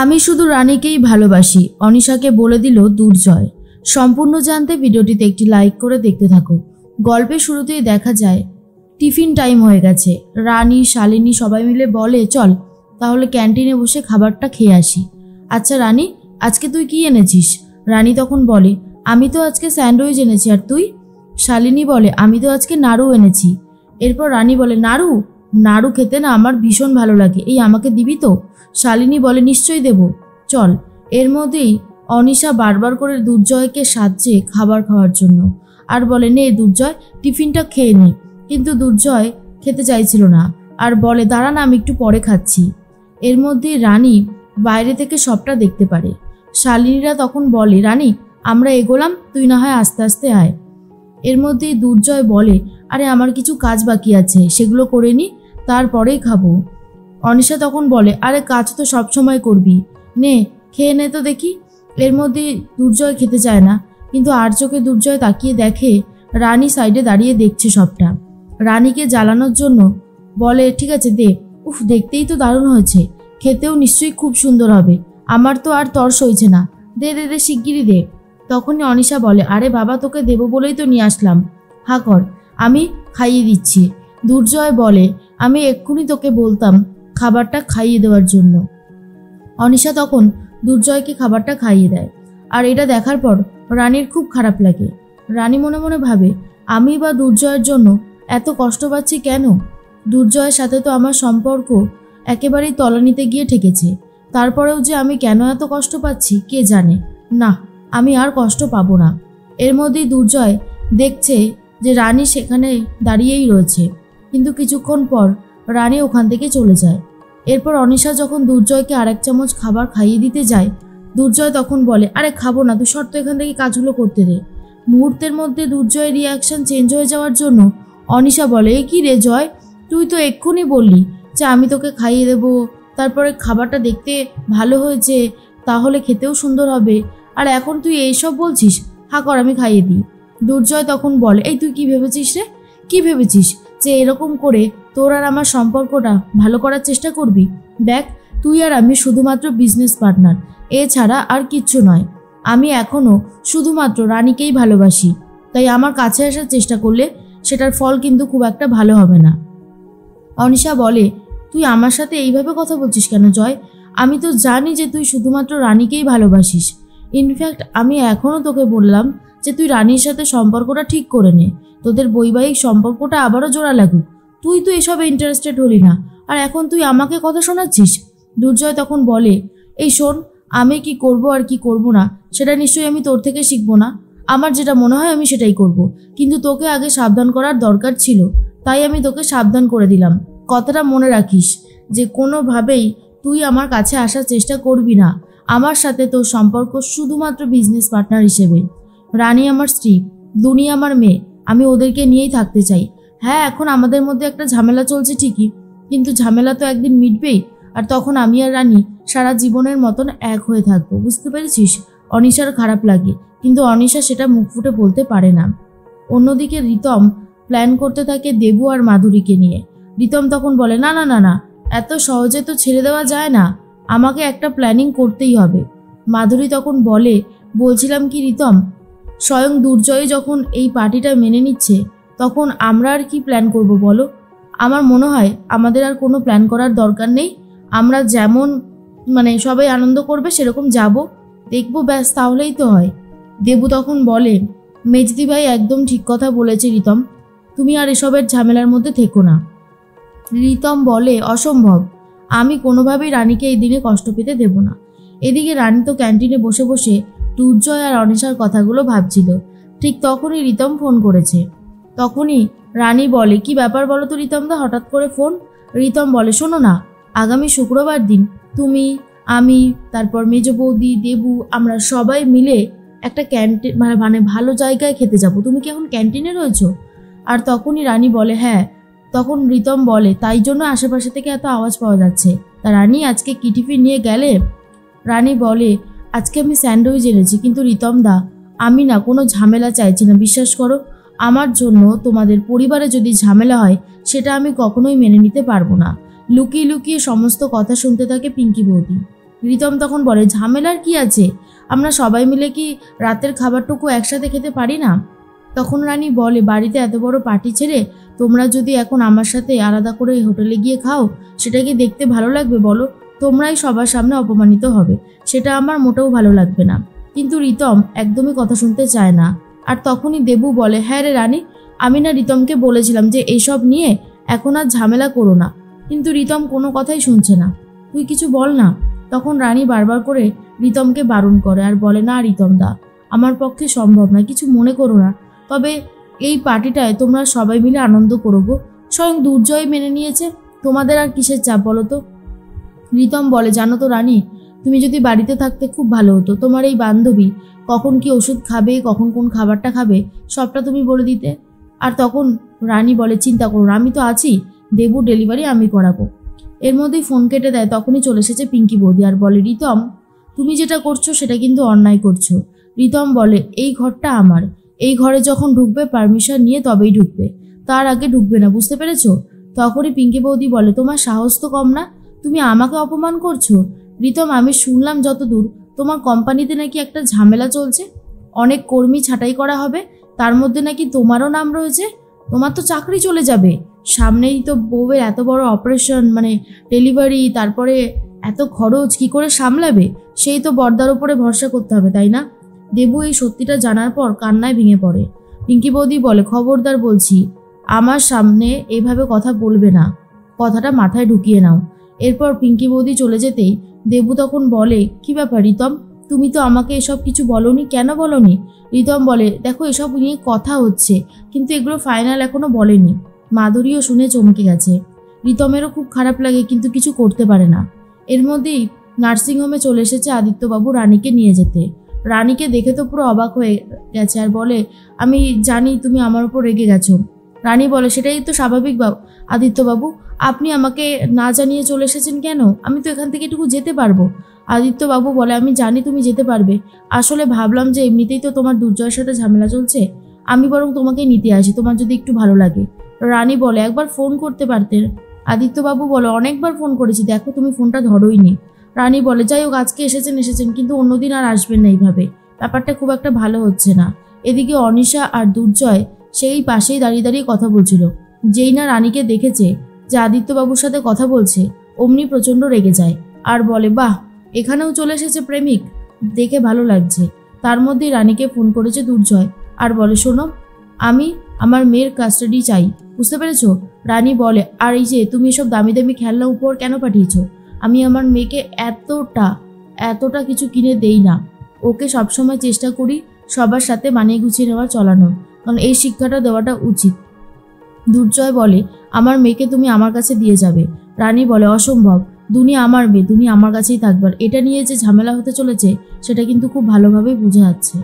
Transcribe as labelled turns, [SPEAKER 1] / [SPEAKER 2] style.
[SPEAKER 1] আমি শুধু রানীকেই ভালোবাসি, অনিশাকে বলে দিল দুর্জয়। সম্পূর্ণ জানতে ভিডিওটিতে একটি লাইক করে দেখতে থাকো। গল্পের শুরুতেই দেখা যায় টিফিন টাইম হয়ে গেছে। রানী, শালিনী সবাই মিলে বলে চল তাহলে ক্যান্টিনে বসে খাবারটা খেয়ে আসি। আচ্ছা রানী, আজকে তুই কি এনেছিস? রানী তখন বলে আমি তো আজকে স্যান্ডউইচ এনেছি, আর তুই? শালিনী বলে আমি তো আজকে নাড়ু এনেছি। এরপর রানী বলে নাড়ু? নাড়ু খেতে না আমার ভীষণ ভালো লাগে, এই আমাকে দিবি তো? শালিনী বলে নিশ্চয়ই দেব, চল। এর মধ্যেই অনিশা বারবার করে দুর্জয়কে সাজছে খাবার খাওয়ার জন্য, আর বলে নে দুর্জয় টিফিনটা খেয়ে নে। কিন্তু দুর্জয় খেতে চাইছিল না, আর বলে দাঁড়া না আমি একটু পরে খাচ্ছি। এর মধ্যে রানী বাইরে থেকে সবটা দেখতে পারে। শালিনীরা তখন বলে রানী আমরা এগোলাম, তুই না হয় আস্তে আস্তে আয়। এর মধ্যেই দুর্জয় বলে আরে আমার কিছু কাজ বাকি আছে, সেগুলো করে নি, তারপরেই খাবো। অনিশা তখন বলে আরে কাজ তো সবসময় করবি, নে খেয়ে নে তো দেখি। এর মধ্যে দুর্জয় খেতে চায় না, কিন্তু আর চোখে দুর্জয় তাকিয়ে দেখে রানী সাইডে দাঁড়িয়ে দেখছে সবটা। রানীকে জ্বালানোর জন্য বলে ঠিক আছে দে, উফ দেখতেই তো দারুণ হয়েছে, খেতেও নিশ্চয়ই খুব সুন্দর হবে, আমার তো আর তর সইছে না, দে দে দে শিগগিরই দে। তখনই অনিশা বলে আরে বাবা তোকে দেবো বলেই তো নিয়ে আসলাম, হা কর আমি খাইয়ে দিচ্ছি। দুর্জয় বলে আমি এক্ষুনি তোকে বলতাম খাবারটা খাইয়ে দেওয়ার জন্য। অনিশা তখন দুর্জয়কে খাবারটা খাইয়ে দেয়, আর এটা দেখার পর রানীর খুব খারাপ লাগে। রানী মনে মনে ভাবে আমি বা দুর্জয়ের জন্য এত কষ্ট পাচ্ছি কেন? দুর্জয়ের সাথে তো আমার সম্পর্ক একেবারেই তলানিতে গিয়ে ঠেকেছে, তারপরেও যে আমি কেন এত কষ্ট পাচ্ছি কে জানে। না, আমি আর কষ্ট পাবো না। এর মধ্যেই দুর্জয় দেখছে যে রানী সেখানে দাঁড়িয়েই রয়েছে, কিন্তু কিছুক্ষণ পর রানী ওখান থেকে চলে যায়। এরপর অনিশা যখন দুর্জয়কে আরেক চামচ খাবার খাইয়ে দিতে যায়, দুর্জয় তখন বলে আরে খাবো না, তুই শর্ত এখান থেকে কাজগুলো করতে দে। মুহূর্তের মধ্যে দুর্জয়ের রিয়াকশন চেঞ্জ হয়ে যাওয়ার জন্য অনিশা বলে এ কি রে জয়, তুই তো এক্ষুনি বললি যে আমি তোকে খাইয়ে দেবো, তারপরে খাবারটা দেখতে ভালো হয়েছে, তাহলে খেতেও সুন্দর হবে, আর এখন তুই এইসব বলছিস, হা কর আমি খাইয়ে দিই। দুর্জয় তখন বলে এই তুই কি ভেবেছিস রে, কি ভেবেছিস যে এরকম করে তোর আর আমার সম্পর্কটা ভালো করার চেষ্টা করবি? দেখ তুই আর আমি শুধুমাত্র বিজনেস পার্টনার, এছাড়া আর কিচ্ছু নয়। আমি এখনও শুধুমাত্র রানীকেই ভালোবাসি, তাই আমার কাছে আসার চেষ্টা করলে সেটার ফল কিন্তু খুব একটা ভালো হবে না। অনিশা বলে তুই আমার সাথে এইভাবে কথা বলছিস কেন জয়? আমি তো জানি যে তুই শুধুমাত্র রানীকেই ভালোবাসিস। ইনফ্যাক্ট আমি এখনও তোকে বললাম যে তুই রানীর সাথে সম্পর্কটা ঠিক করে নে, তোদের বৈবাহিক সম্পর্কটা আবারও জোড়া লাগুক। তুই তো এসবে ইন্টারেস্টেড হলি না, আর এখন তুই আমাকে কথা শোনাচ্ছিস। দুর্জয় তখন বলে এই শোন, আমি কি করব আর কি করব না সেটা নিশ্চয়ই আমি তোর থেকে শিখবো না, আমার যেটা মনে হয় আমি সেটাই করব, কিন্তু তোকে আগে সাবধান করার দরকার ছিল, তাই আমি তোকে সাবধান করে দিলাম। কথাটা মনে রাখিস যে কোনোভাবেই তুই আমার কাছে আসার চেষ্টা করবি না, আমার সাথে তোর সম্পর্ক শুধুমাত্র বিজনেস পার্টনার হিসেবে। রানী আমার স্ত্রী, দুনিয়া আমার মেয়ে, আমি ওদেরকে নিয়েই থাকতে চাই। হ্যাঁ এখন আমাদের মধ্যে একটা ঝামেলা চলছে ঠিকই, কিন্তু ঝামেলা তো একদিন মিটবেই, আর তখন আমি আর রানী সারা জীবনের মতন এক হয়ে থাকবো, বুঝতে পেরেছিস? অনিশার খারাপ লাগে, কিন্তু অনিশা সেটা মুখ ফুটে বলতে পারে না। অন্যদিকে রিতম প্ল্যান করতে থাকে দেবু আর মাধুরীকে নিয়ে। রিতম তখন বলে না না না না, এত সহজে তো ছেড়ে দেওয়া যায় না, আমাকে একটা প্ল্যানিং করতেই হবে। মাধুরী তখন বলছিলাম কি রিতম, স্বয়ং দুর্জয় যখন এই পার্টিটা মেনে নিচ্ছে তখন আমরা আর কি প্ল্যান করব বলো? আমার মনে হয় আমাদের আর কোনো প্ল্যান করার দরকার নেই, আমরা যেমন সবাই আনন্দ করবে সেরকম যাব, দেখবো, ব্যাস তাহলেই তো হয়। দেবু তখন বলে মেজদি ভাই একদম ঠিক কথা বলেছে রিতম, তুমি আর এসবের ঝামেলার মধ্যে থেকো না। রিতম বলে অসম্ভব, আমি কোনোভাবেই রানীকে এই দিনে কষ্ট পেতে দেব না। এদিকে রানী তো ক্যান্টিনে বসে বসে দুর্জয় আর অনিশার কথাগুলো ভাবছিল। ঠিক তখনই রিতম ফোন করেছে। তখনই রানী বলে কি ব্যাপার বলো তো রিতমদা, হঠাৎ করে ফোন? রিতম বলে শোনো না, আগামী শুক্রবার দিন তুমি, আমি, তারপর মেজ বৌদি, দেবু, আমরা সবাই মিলে একটা ক্যান্টিন ভালো জায়গায় খেতে যাব, তুমি কি এখন ক্যান্টিনে রয়েছো? আর তখনই রানী বলে হ্যাঁ। তখন রিতম বলে তাই জন্য আশেপাশে থেকে এত আওয়াজ পাওয়া যাচ্ছে, তা রানী আজকে কি টিফিন নিয়ে গেলে? রানী বলে আজকে আমি স্যান্ডউইচ এনেছি, কিন্তু রিতম দা আমি না কোনো ঝামেলা চাইছি না, বিশ্বাস করো, আমার জন্য তোমাদের পরিবারে যদি ঝামেলা হয় সেটা আমি কখনোই মেনে নিতে পারবো না। লুকিয়ে লুকিয়ে সমস্ত কথা শুনতে থাকে পিঙ্কি বৌদি। রিতম তখন বলে, ঝামেলার কি আছে, আমরা সবাই মিলে কি রাতের খাবারটুকু একসাথে খেতে পারি না? তখন রানী বলে, বাড়িতে এত বড় পার্টি ছেড়ে তোমরা যদি এখন আমার সাথে আলাদা করে হোটেলে গিয়ে খাও, সেটা কি দেখতে ভালো লাগবে বলো? তোমরাই সবার সামনে অপমানিত হবে, সেটা আমার মোটেও ভালো লাগবে না। কিন্তু রিতম একদমই কথা শুনতে চায় না। আর তখনই দেবু বলে, হ্যাঁ রে রানী, আমি না রিতমকে বলেছিলাম যে এইসব নিয়ে এখন আর ঝামেলা করো না, কিন্তু রিতম কোনো কথাই শুনছে না, তুই কিছু বল না। তখন রানী বারবার করে রিতমকে বারণ করে আর বলে, না রিতম দা, আমার পক্ষে সম্ভব না, কিছু মনে করো না, তবে এই পার্টিটায় তোমরা সবাই মিলে আনন্দ করো গো, স্বয়ং দুর্জয় মেনে নিয়েছে, তোমাদের আর কিসের চাপ বলো তো? রিতম বলে, জানো তো রানী, তুমি যদি বাড়িতে থাকতে খুব ভালো হতো, তোমার এই বান্ধবী কখন কি ওষুধ খাবে, কখন কোন খাবারটা খাবে, সবটা তুমি বলে দিতে। আর তখন রানী বলে, চিন্তা করো, আমি তো আছি, দেবু ডেলিভারি আমি করাবো। এর মধ্যেই ফোন কেটে দেয়। তখনই চলে এসেছে পিঙ্কি বৌদি আর বলে, রিতম তুমি যেটা করছো সেটা কিন্তু অন্যায় করছো। রিতম বলে, এই ঘরটা আমার, এই ঘরে যখন ঢুকবে পারমিশন নিয়ে তবেই ঢুকবে, তার আগে ঢুকবে না, বুঝতে পেরেছো? তখনই পিঙ্কি বৌদি বলে, তোমার সাহস তো কম না, তুমি আমাকে অপমান করছো। রিতম, আমি শুনলাম যতদূর তোমার কোম্পানিতে নাকি একটা ঝামেলা চলছে, অনেক কর্মী ছাঁটাই করা হবে, তার মধ্যে নাকি তোমারও নাম রয়েছে, তোমার তো চাকরি চলে যাবে। সামনেই তো বউয়ের এত বড় অপারেশন, মানে ডেলিভারি, তারপরে এত খরচ কি করে সামলাবে, সেই তো বর্দার ওপরে ভরসা করতে হবে, তাই না? দেবু এই সত্যিটা জানার পর কান্নায় ভেঙে পড়ে। পিঙ্কি বৌদি বলে, খবরদার বলছি, আমার সামনে এইভাবে কথা বলবে না, কথাটা মাথায় ঢুকিয়ে নাও। এরপর পিঙ্কি বৌদি চলে যেতেই দেবু তখন বলে, কি ব্যাপার রিতম, তুমি তো আমাকে এসব কিছু বলনি, কেন বলনি? রিতম বলে, দেখো এসব নিয়ে কথা হচ্ছে, কিন্তু এগুলো ফাইনাল এখনো বলেনি। মাধুরীও শুনে চমকে গেছে। রিতমেরও খুব খারাপ লাগে, কিন্তু কিছু করতে পারে না। এর মধ্যেই নার্সিংহোমে চলে এসেছে আদিত্যবাবু রানীকে নিয়ে যেতে। রানীকে দেখে তো পুরো অবাক হয়ে গেছে আর বলে, আমি জানি তুমি আমার উপর রেগে গেছো। রানী বলে, সেটাই তো স্বাভাবিক আদিত্যবাবু, আপনি আমাকে না জানিয়ে চলে এসেছেন কেন? আমি তো এখান থেকে এটুকু যেতে পারবো। আদিত্যবাবু বলে, আমি জানি তুমি যেতে পারবে, আসলে ভাবলাম যে এমনিতেই তো তোমার দুর্জয়ের সাথে ঝামেলা চলছে, আমি বরং তোমাকে নিতে আসি, তোমার যদি একটু ভালো লাগে। রানী বলে, একবার ফোন করতে পারতেন। আদিত্যবাবু বলে, অনেকবার ফোন করেছি, দেখো তুমি ফোনটা ধরোইনি। রানী বলে, যাই হোক, আজকে এসেছেন, কিন্তু অন্যদিন আর আসবেন না এইভাবে, ব্যাপারটা খুব একটা ভালো হচ্ছে না। এদিকে অনিশা আর দুর্জয় সেই পাশেই দাঁড়িয়ে দাঁড়িয়ে কথা বলছিল। যেই না রানীকে দেখেছে যে আদিত্যবাবুর সাথে কথা বলছে, অমনি প্রচণ্ড রেগে যায় আর বলে, বাহ, এখানেও চলে এসেছে প্রেমিক, দেখে ভালো লাগছে। তার মধ্যেই রানীকে ফোন করেছে দুর্জয় আর বলে, শোনো, আমি আমার মেয়ের কাস্টাডি চাই, বুঝতে পেরেছো? রানী বলে, আর এই যে তুমি এসব দামি দামি খেলনা উপহার কেন পাঠিয়েছো? আমি আমার মেয়েকে এতটা কিছু কিনে দেই না, ওকে সবসময় চেষ্টা করি সবার সাথে মানিয়ে গুছিয়ে নেওয়া চলানোর, কারণ এই শিক্ষাটা দেওয়াটা উচিত। দুর্জয় বলে, আমার মেয়েকে তুমি আমার কাছে দিয়ে যাবে। রানী বলে, অসম্ভব, দুনিয়া আমার মেয়ে, তুমি আমার কাছেই থাকবার, এটা নিয়ে যে ঝামেলা হতে চলেছে সেটা কিন্তু খুব ভালোভাবেই বোঝা যাচ্ছে।